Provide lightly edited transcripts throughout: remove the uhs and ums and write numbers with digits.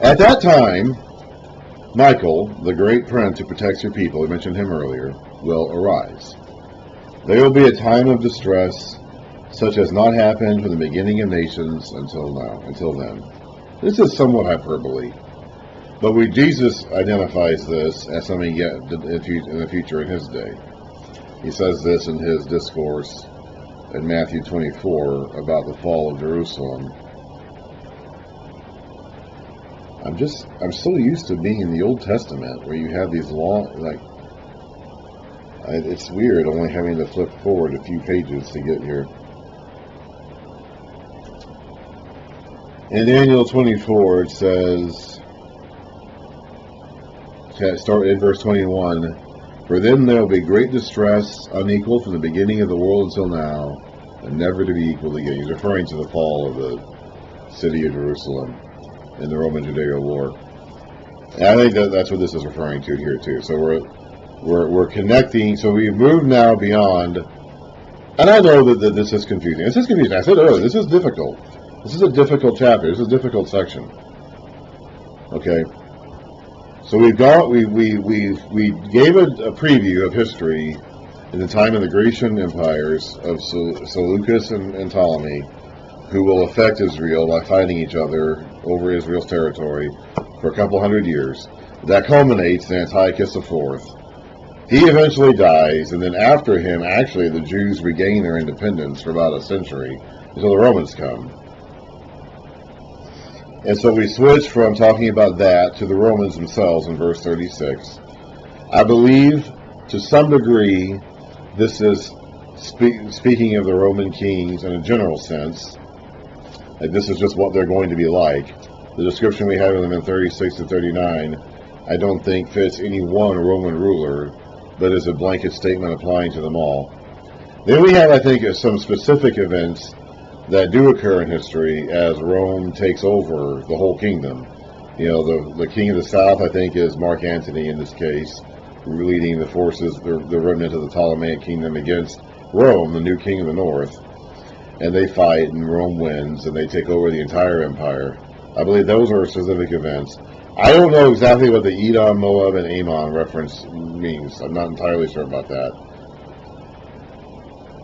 At that time, Michael, the great prince who protects your people, we mentioned him earlier, will arise. There will be a time of distress, such as not happened from the beginning of nations until then. This is somewhat hyperbole, but Jesus identifies this as something yet in the future in his day. He says this in his discourse in Matthew 24 about the fall of Jerusalem. I'm so used to being in the Old Testament where you have these long, it's weird only having to flip forward a few pages to get here. In Daniel 24 it says, start in verse 21, for then there will be great distress, unequal from the beginning of the world until now, and never to be equaled again. He's referring to the fall of the city of Jerusalem in the Roman-Judea war. And I think that's what this is referring to here too. So we're connecting. So we've moved now beyond. And I know that this is confusing. This is confusing. I said earlier, this is difficult. This is a difficult chapter. This is a difficult section. Okay. So we gave a preview of history in the time of the Grecian empires of Seleucus and Ptolemy, who will affect Israel by fighting each other over Israel's territory for a couple hundred years. That culminates in Antiochus IV. He eventually dies, and then after him, actually, the Jews regain their independence for about a century until the Romans come. And so we switch from talking about that to the Romans themselves in verse 36. I believe, to some degree, this is speaking of the Roman kings in a general sense. Like this is just what they're going to be like. The description we have of them in 36 to 39, I don't think fits any one Roman ruler, but is a blanket statement applying to them all. Then we have, I think, some specific events that do occur in history as Rome takes over the whole kingdom. You know, the king of the south, I think, is Mark Antony in this case, leading the forces, the remnant of the Ptolemaic kingdom against Rome, the new king of the north. And they fight, and Rome wins, and they take over the entire empire. I believe those are specific events. I don't know exactly what the Edom, Moab, and Ammon reference means. I'm not entirely sure about that.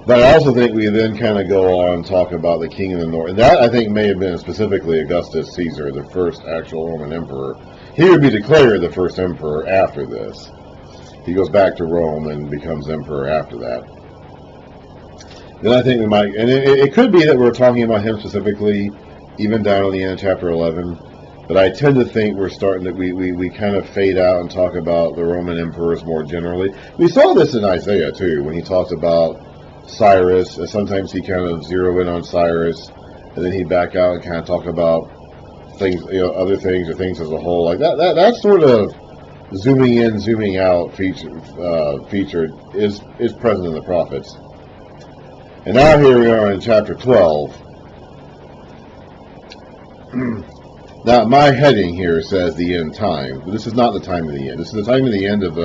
But I also think we then kind of go on and talk about the king of the north. And that, I think, may have been specifically Augustus Caesar, the first actual Roman emperor. He would be declared the first emperor after this. He goes back to Rome and becomes emperor after that. Then I think we might, and it could be that we're talking about him specifically, even down at the end of chapter 11. But I tend to think we're starting that we kind of fade out and talk about the Roman emperors more generally. We saw this in Isaiah too, when he talked about Cyrus, and sometimes he kind of zero in on Cyrus, and then he'd back out and kind of talk about things, other things or things as a whole. Like that sort of zooming in, zooming out feature is present in the prophets. And now here we are in chapter 12. Now my heading here says the end time, but this is not the time of the end. This is the time of the end of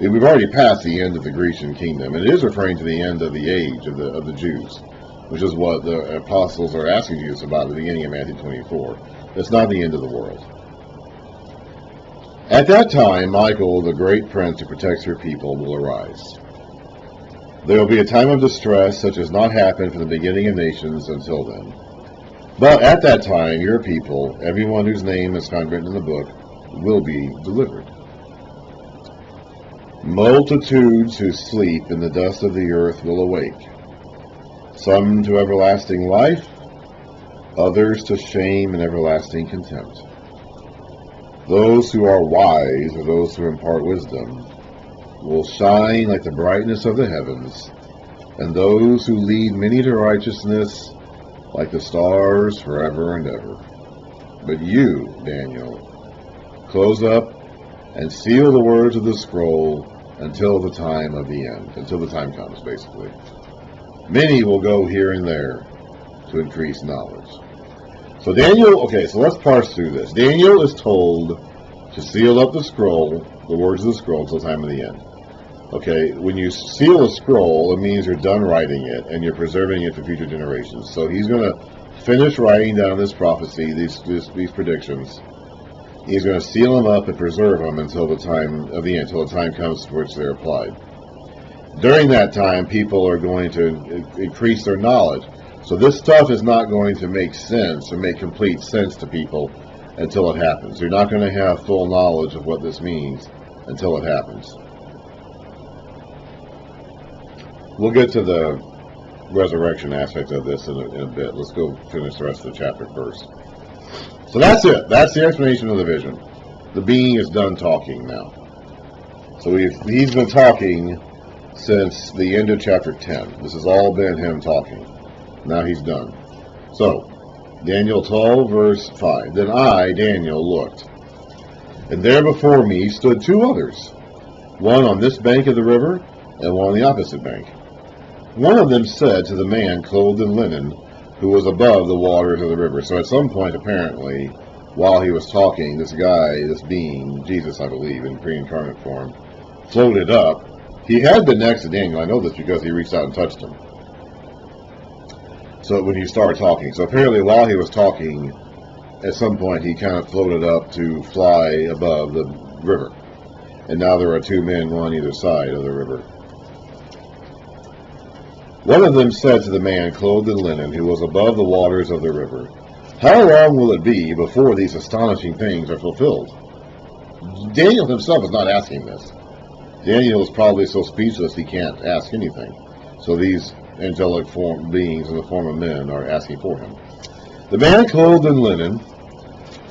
we've already passed the end of the Grecian kingdom, and it is referring to the end of the age of the Jews, which is what the apostles are asking Jesus about at the beginning of Matthew 24. It's not the end of the world. At that time, Michael, the great prince who protects your people, will arise. There will be a time of distress such as not happened from the beginning of nations until then. But at that time, your people, everyone whose name is found written in the book, will be delivered. Multitudes who sleep in the dust of the earth will awake, some to everlasting life, others to shame and everlasting contempt. Those who are wise, or those who impart wisdom, will shine like the brightness of the heavens, and those who lead many to righteousness like the stars forever and ever. But you, Daniel, close up and seal the words of the scroll until the time of the end, until the time comes, basically. Many will go here and there to increase knowledge. So Daniel, okay, so let's parse through this. Daniel is told to seal up the scroll, the words of the scroll, until the time of the end. Okay, when you seal a scroll, it means you're done writing it, and you're preserving it for future generations. So he's going to finish writing down this prophecy, these predictions, He's going to seal them up and preserve them until the time of the end, until the time comes for which they're applied. During that time, people are going to increase their knowledge. So this stuff is not going to make sense or make complete sense to people until it happens. You're not going to have full knowledge of what this means until it happens. We'll get to the resurrection aspect of this in a bit. Let's go finish the rest of the chapter first. So that's it. That's the explanation of the vision. The being is done talking now. So he's been talking since the end of chapter 10. This has all been him talking. Now he's done. So, Daniel 12, verse 5. Then I, Daniel, looked, and there before me stood two others, one on this bank of the river, and one on the opposite bank. One of them said to the man clothed in linen, who was above the waters of the river. So at some point, apparently, while he was talking, this guy, this being, Jesus, I believe, in pre-incarnate form, floated up. He had been next to Daniel. I know this because he reached out and touched him. So when he started talking. So apparently while he was talking, at some point he kind of floated up to fly above the river. And now there are two men, one on either side of the river. One of them said to the man clothed in linen, who was above the waters of the river, "How long will it be before these astonishing things are fulfilled?" Daniel himself is not asking this. Daniel is probably so speechless he can't ask anything. So these angelic beings in the form of men are asking for him. The man clothed in linen,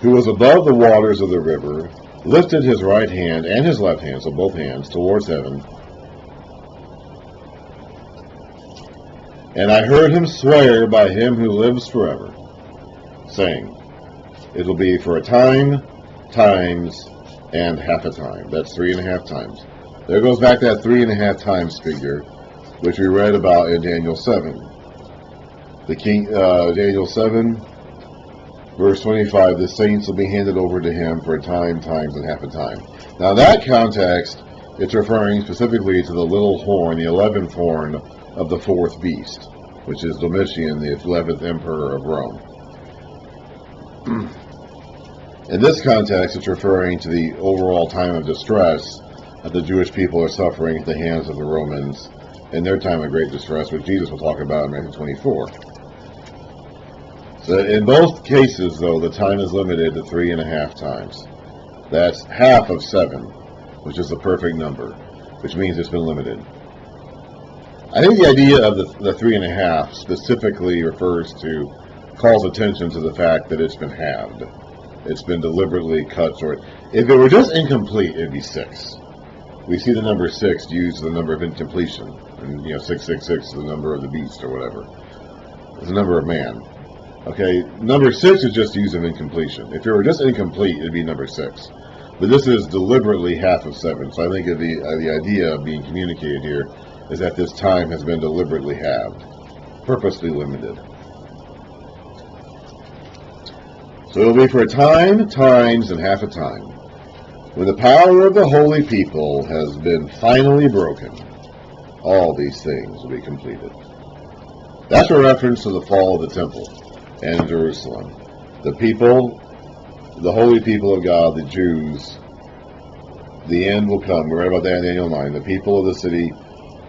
who was above the waters of the river, lifted his right hand and his left hand, so both hands, towards heaven. And I heard him swear by him who lives forever, saying, "It will be for a time, times, and half a time." That's 3.5 times. There goes back that 3.5 times figure, which we read about in Daniel 7. The king, Daniel 7, verse 25, the saints will be handed over to him for a time, times, and half a time. Now in that context, it's referring specifically to the little horn, the 11th horn of the fourth beast, which is Domitian, the 11th emperor of Rome. In this context, it's referring to the overall time of distress that the Jewish people are suffering at the hands of the Romans in their time of great distress, which Jesus will talk about in Matthew 24. So in both cases, though, the time is limited to 3.5 times. That's half of 7, which is the perfect number, which means it's been limited. I think the idea of the 3.5 specifically calls attention to the fact that it's been halved. It's been deliberately cut short. If it were just incomplete, it'd be 6. We see the number 6 used as the number of incompletion. And, 666 is the number of the beast or whatever. It's the number of man. Okay, number 6 is just used of incompletion. If it were just incomplete, it'd be number 6. But this is deliberately half of 7. So I think the idea being communicated here is that this time has been deliberately halved, purposely limited. So it will be for a time, times, and half a time. When the power of the holy people has been finally broken, all these things will be completed. That's a reference to the fall of the temple and Jerusalem. The people, the holy people of God, the Jews, the end will come. We read about that in Daniel 9. The people of the city,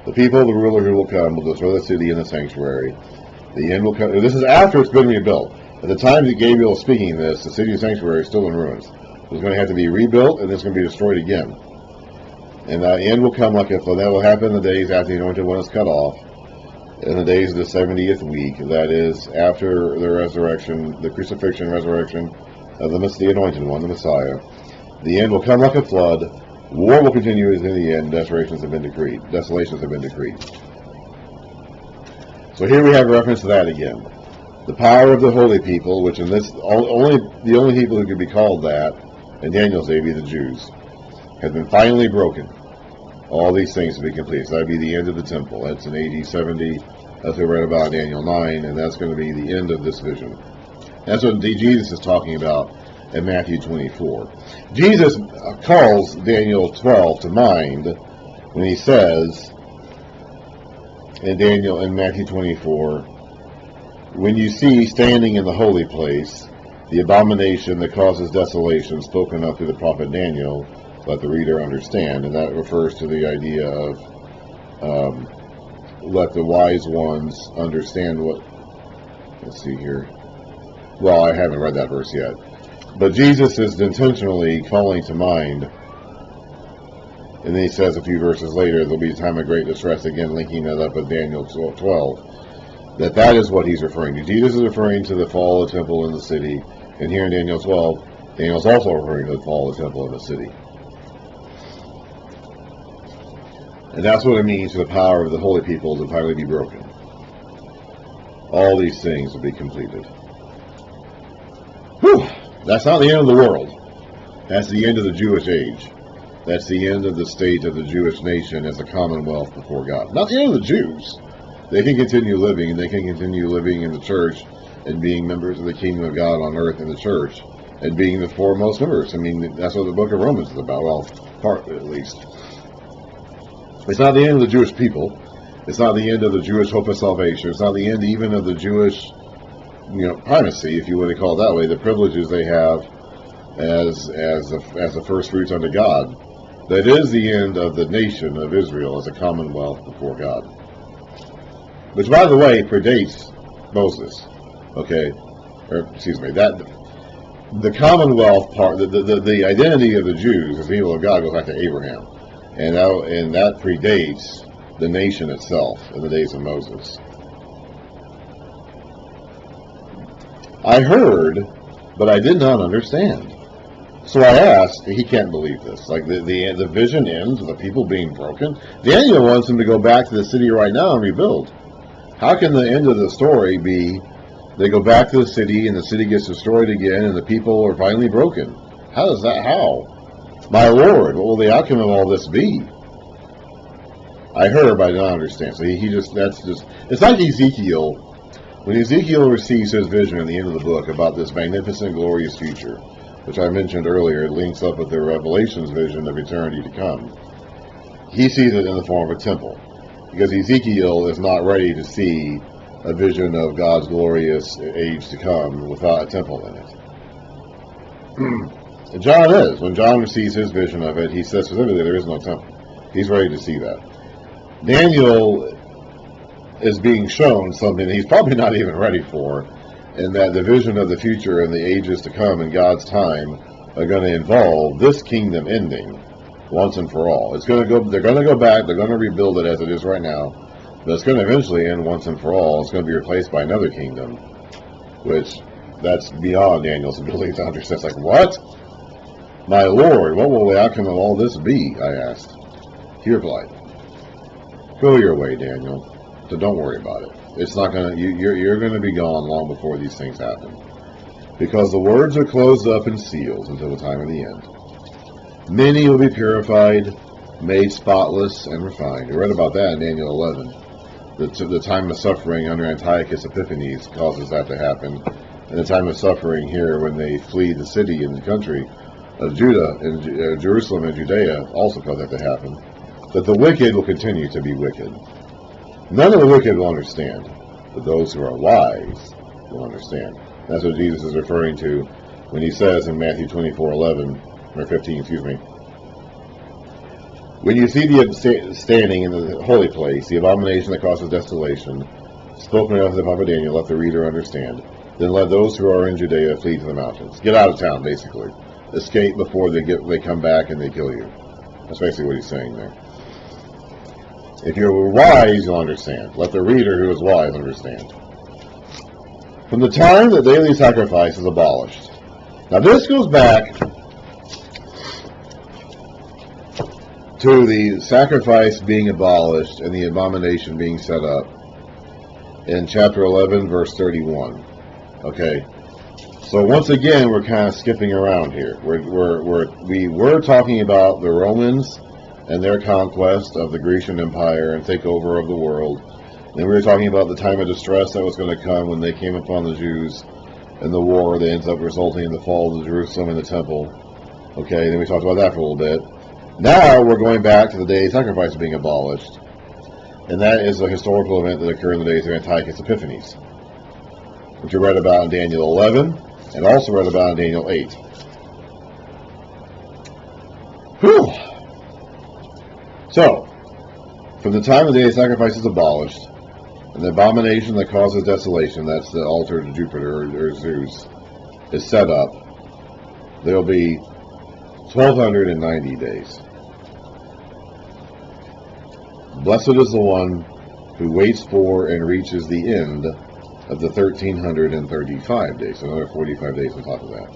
the people of the ruler who will come will destroy the city and the sanctuary. The end will come. This is after it's been rebuilt. At the time that Gabriel is speaking this, the city and sanctuary is still in ruins. It's going to have to be rebuilt, and it's going to be destroyed again. And the end will come like that will happen in the days after the anointed one is cut off, in the days of the 70th week, that is, after the resurrection, the crucifixion, resurrection of the anointed one, the Messiah. The end will come like a flood. War will continue until the end. Desolations have been decreed. So here we have reference to that again. The power of the holy people, which in this the only people who could be called that in Daniel's day be the Jews, has been finally broken. All these things to be complete. So that would be the end of the temple. That's in AD 70. That's what we read about in Daniel 9, and that's going to be the end of this vision. That's what Jesus is talking about in Matthew 24. Jesus calls Daniel 12 to mind when he says in Matthew 24, "When you see standing in the holy place the abomination that causes desolation, spoken of through the prophet Daniel, let the reader understand. And that refers to the idea of let the wise ones understand what, let's see here. Well, I haven't read that verse yet. But Jesus is intentionally calling to mind, and then he says a few verses later, there'll be a time of great distress, again linking that up with Daniel 12, that is what he's referring to. Jesus is referring to the fall of the temple in the city, and here in Daniel 12, Daniel's also referring to the fall of the temple in the city. And that's what it means for the power of the holy people to finally be broken. All these things will be completed. Whew! That's not the end of the world. That's the end of the Jewish age. That's the end of the state of the Jewish nation as a commonwealth before God. Not the end of the Jews. They can continue living, and they can continue living in the church and being members of the kingdom of God on earth in the church and being the foremost members. I mean, that's what the book of Romans is about. Well, part at least. It's not the end of the Jewish people. It's not the end of the Jewish hope of salvation. It's not the end even of the Jewish, primacy, if you want to call it that way, the privileges they have as the first fruits unto God. That is the end of the nation of Israel as a commonwealth before God. Which, by the way, predates Moses. Okay? The commonwealth part, the identity of the Jews as the people of God goes back to Abraham. And that predates the nation itself in the days of Moses. I heard, but I did not understand. So I asked, he can't believe this. Like the vision ends with the people being broken. Daniel wants them to go back to the city right now and rebuild. How can the end of the story be they go back to the city and the city gets destroyed again and the people are finally broken? How? My Lord, what will the outcome of all this be? I heard, but I don't understand. So it's like Ezekiel. When Ezekiel receives his vision at the end of the book about this magnificent, glorious future, which I mentioned earlier, it links up with the Revelation's vision of eternity to come. He sees it in the form of a temple, because Ezekiel is not ready to see a vision of God's glorious age to come without a temple in it. And John is. When John receives his vision of it, he says specifically there is no temple. He's ready to see that. Daniel is being shown something that he's probably not even ready for, and that the vision of the future and the ages to come in God's time are going to involve this kingdom ending once and for all. They're going to go back, they're going to rebuild it as it is right now, but it's going to eventually end once and for all. It's going to be replaced by another kingdom, which that's beyond Daniel's ability to understand. It's like, what? My Lord, what will the outcome of all this be? I asked. He replied, go your way, Daniel. So don't worry about it. It's not going to. You're going to be gone long before these things happen, because the words are closed up and sealed until the time of the end. Many will be purified, made spotless, and refined. I read about that in Daniel 11. The time of suffering under Antiochus Epiphanes causes that to happen, and the time of suffering here when they flee the city and the country of Judah and Jerusalem and Judea also cause that to happen. That the wicked will continue to be wicked. None of the wicked will understand, but those who are wise will understand. That's what Jesus is referring to when he says in Matthew 15, when you see the standing in the holy place, the abomination that causes desolation, spoken of the prophet Daniel, let the reader understand. Then let those who are in Judea flee to the mountains. Get out of town, basically. Escape before they come back and they kill you. That's basically what he's saying there. If you're wise, you'll understand. Let the reader who is wise understand. From the time that daily sacrifice is abolished. Now this goes back to the sacrifice being abolished and the abomination being set up in chapter 11, verse 31. Okay. So once again, we're kind of skipping around here. We were talking about the Romans and their conquest of the Grecian Empire and takeover of the world. Then we were talking about the time of distress that was going to come when they came upon the Jews and the war that ends up resulting in the fall of Jerusalem and the temple. Okay, then we talked about that for a little bit. Now we're going back to the day of sacrifice being abolished. And that is a historical event that occurred in the days of Antiochus Epiphanes, which we read about in Daniel 11. and also read about in Daniel 8. Whew! So, from the time the day of sacrifice is abolished, and the abomination that causes desolation, that's the altar to Jupiter or Zeus, is set up, there will be 1,290 days. Blessed is the one who waits for and reaches the end of the 1,335 days, so another 45 days on top of that.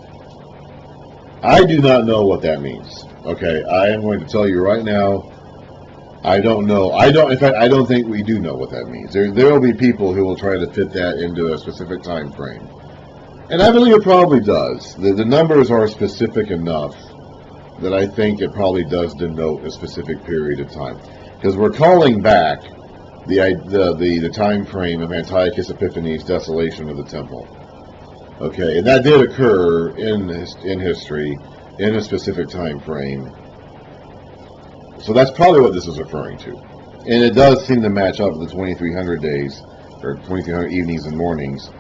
I do not know what that means. Okay, I am going to tell you right now, I don't know. In fact, I don't think we do know what that means. There will be people who will try to fit that into a specific time frame. And I believe it probably does. The numbers are specific enough that I think it probably does denote a specific period of time. Because we're calling back the time frame of Antiochus Epiphanes' desolation of the temple. Okay, and that did occur in history, in a specific time frame. So that's probably what this is referring to. And it does seem to match up with the 2,300 days, or 2,300 evenings and mornings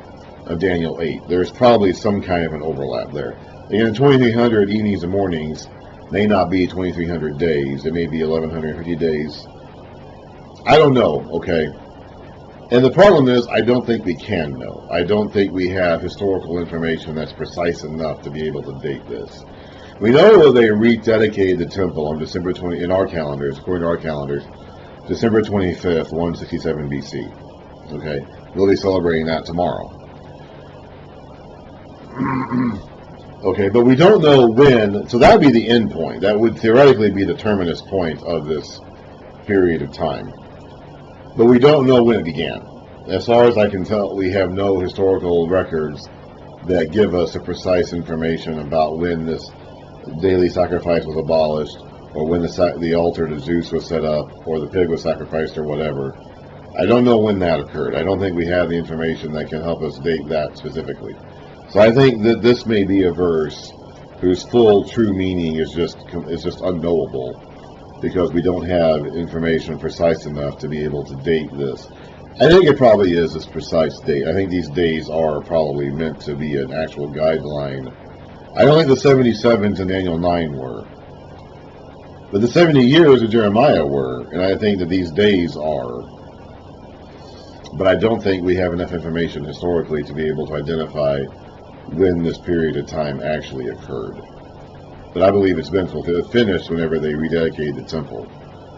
of Daniel 8. There's probably some kind of an overlap there. Again, 2,300 evenings and mornings may not be 2,300 days. It may be 1,150 days. I don't know, okay? And the problem is, I don't think we can know. I don't think we have historical information that's precise enough to be able to date this. We know that they rededicated the temple on December 20, in our calendars, according to our calendars, December 25th, 167 BC. Okay? We'll be celebrating that tomorrow. Okay, but we don't know when, so that would be the end point. That would theoretically be the terminus point of this period of time. But we don't know when it began. As far as I can tell, we have no historical records that give us a precise information about when this daily sacrifice was abolished, or when the altar to Zeus was set up, or the pig was sacrificed, or whatever. I don't know when that occurred. I don't think we have the information that can help us date that specifically. So I think that this may be a verse whose full true meaning is just unknowable, because we don't have information precise enough to be able to date this. I think it probably is this precise date. I think these days are probably meant to be an actual guideline. I don't think the 77s in Daniel 9 were. But the 70 years of Jeremiah were, and I think that these days are. But I don't think we have enough information historically to be able to identify when this period of time actually occurred. But I believe it's been finished whenever they rededicated the temple.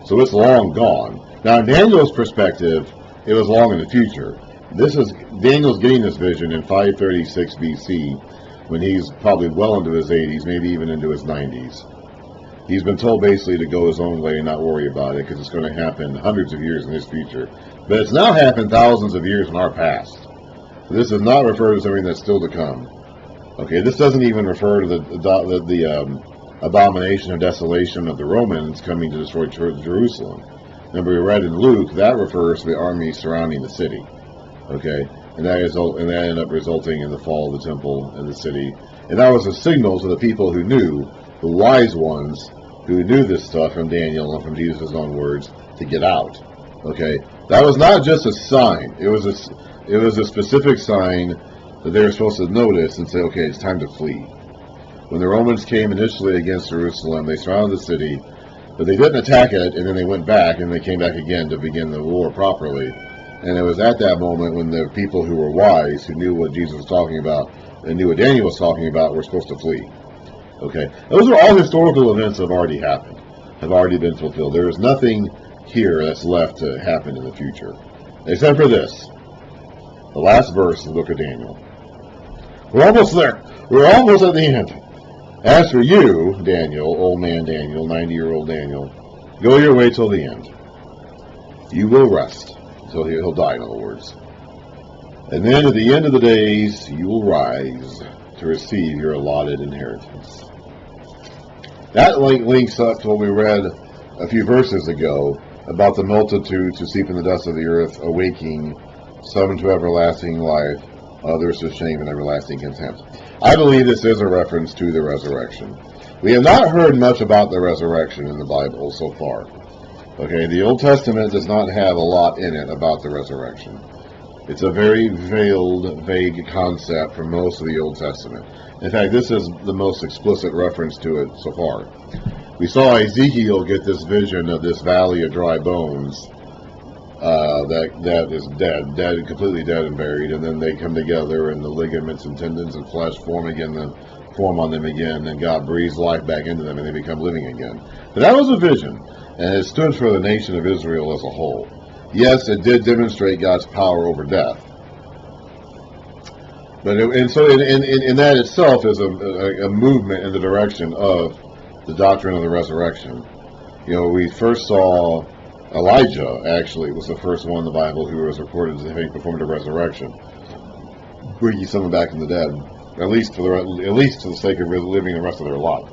So it's long gone. Now, in Daniel's perspective, it was long in the future. Daniel's getting this vision in 536 BC, when he's probably well into his 80s, maybe even into his 90s. He's been told basically to go his own way and not worry about it, because it's going to happen hundreds of years in his future. But it's now happened thousands of years in our past. So this does not refer to something that's still to come. Okay, this doesn't even refer to the abomination of desolation of the Romans coming to destroy Jerusalem. Remember, we read in Luke, that refers to the army surrounding the city. Okay, and that ended up resulting in the fall of the temple and the city. And that was a signal to the people who knew, the wise ones who knew this stuff from Daniel and from Jesus' own words, to get out. Okay, that was not just a sign. It was a specific sign that they were supposed to notice and say, okay, it's time to flee. When the Romans came initially against Jerusalem, they surrounded the city, but they didn't attack it, and then they went back, and they came back again to begin the war properly. And it was at that moment when the people who were wise, who knew what Jesus was talking about, and knew what Daniel was talking about, were supposed to flee. Okay, those are all historical events that have already happened, have already been fulfilled. There is nothing here that's left to happen in the future, except for this, the last verse of the book of Daniel. We're almost there. We're almost at the end. As for you, Daniel, old man Daniel, 90-year-old Daniel, go your way till the end. You will rest until he'll die, in other words. And then at the end of the days, you will rise to receive your allotted inheritance. That links up to what we read a few verses ago about the multitudes who sleep in the dust of the earth, awaking, some to everlasting life, others to shame and everlasting contempt. I believe this is a reference to the resurrection. We have not heard much about the resurrection in the Bible so far. Okay, the Old Testament does not have a lot in it about the resurrection. It's a very veiled, vague concept for most of the Old Testament. In fact, this is the most explicit reference to it so far. We saw Ezekiel get this vision of this valley of dry bones that is dead, completely dead and buried, and then they come together, and the ligaments and tendons and flesh form on them again, and God breathes life back into them, and they become living again. But that was a vision, and it stood for the nation of Israel as a whole. Yes, it did demonstrate God's power over death. But in that itself is a movement in the direction of the doctrine of the resurrection. We first saw Elijah, actually, was the first one in the Bible who was recorded as having performed a resurrection, bringing someone back from the dead, at least to the sake of living the rest of their life.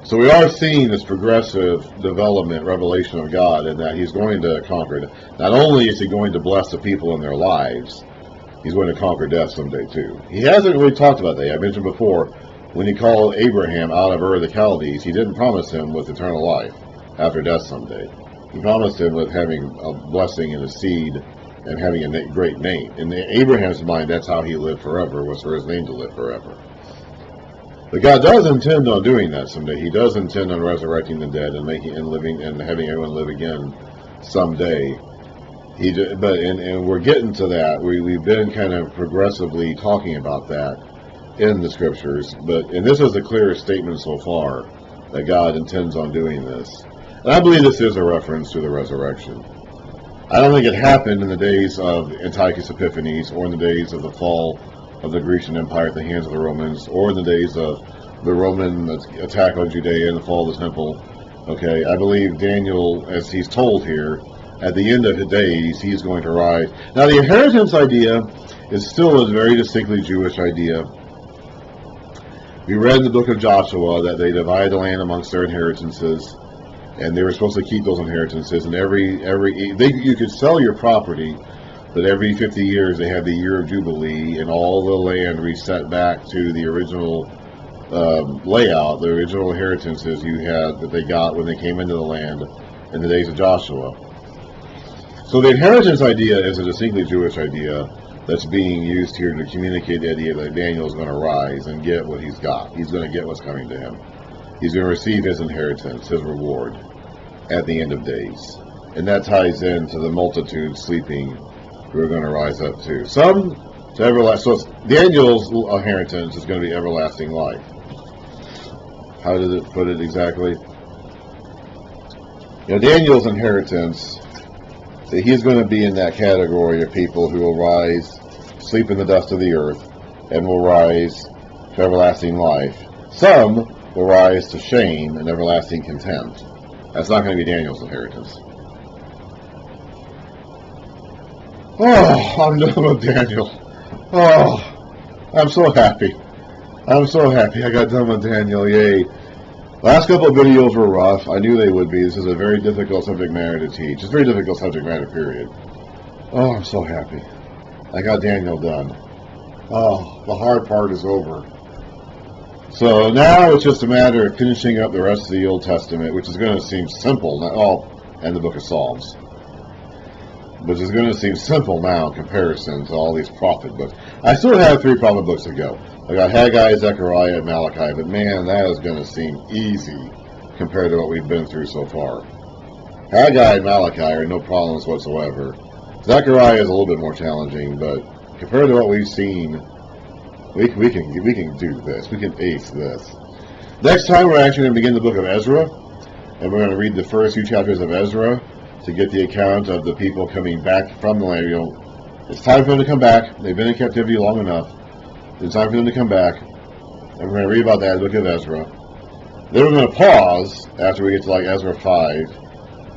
So we are seeing this progressive development, revelation of God, and that He's going to conquer it. Not only is He going to bless the people in their lives, He's going to conquer death someday too. He hasn't really talked about that. I mentioned before, when He called Abraham out of Ur of the Chaldees, He didn't promise him with eternal life after death someday. He promised him with having a blessing and a seed and having a great name. In Abraham's mind, that's how he lived forever, was for his name to live forever. But God does intend on doing that someday. He does intend on resurrecting the dead and living and having everyone live again someday. And we're getting to that. We've been kind of progressively talking about that in the scriptures, and this is the clearest statement so far that God intends on doing this. And I believe this is a reference to the resurrection. I don't think it happened in the days of Antiochus Epiphanes, or in the days of the fall of the Grecian Empire at the hands of the Romans, or in the days of the Roman attack on Judea and the fall of the temple. Okay, I believe Daniel, as he's told here, at the end of his days, he's going to rise. Now, the inheritance idea is still a very distinctly Jewish idea. We read in the book of Joshua that they divided the land amongst their inheritances, and they were supposed to keep those inheritances. And you could sell your property, but every 50 years they had the year of Jubilee, and all the land reset back to the original layout, the original inheritances that they got when they came into the land in the days of Joshua. So the inheritance idea is a distinctly Jewish idea that's being used here to communicate the idea that Daniel is going to rise and get what he's got. He's going to get what's coming to him. He's going to receive his inheritance, his reward, at the end of days. And that ties into the multitude sleeping who are going to rise up too. Some to everlasting. So Daniel's inheritance is going to be everlasting life. How did it put it exactly? Daniel's inheritance, he's going to be in that category of people who will rise, sleep in the dust of the earth, and will rise to everlasting life. Some will rise to shame and everlasting contempt. That's not going to be Daniel's inheritance. Oh, I'm done with Daniel. Oh, I'm so happy. I'm so happy I got done with Daniel. Yay. Last couple of videos were rough. I knew they would be. This is a very difficult subject matter to teach. It's a very difficult subject matter, period. Oh, I'm so happy. I got Daniel done. Oh, the hard part is over. So now it's just a matter of finishing up the rest of the Old Testament, which is going to seem simple. And the book of Psalms. Which is going to seem simple now in comparison to all these prophet books. I still have 3 prophet books to go. I got Haggai, Zechariah, and Malachi, but man, that is going to seem easy compared to what we've been through so far. Haggai and Malachi are no problems whatsoever. Zechariah is a little bit more challenging, but compared to what we've seen, we can do this. We can ace this. Next time, we're actually going to begin the book of Ezra, and we're going to read the first few chapters of Ezra to get the account of the people coming back from the land. It's time for them to come back. They've been in captivity long enough. It's time for them to come back. And we're going to read about that in the book of Ezra. Then we're going to pause after we get to Ezra 5.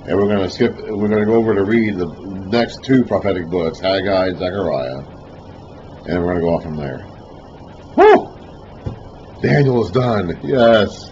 And we're going to go over to read the next 2 prophetic books, Haggai and Zechariah. And we're going to go on from there. Woo! Daniel is done. Yes.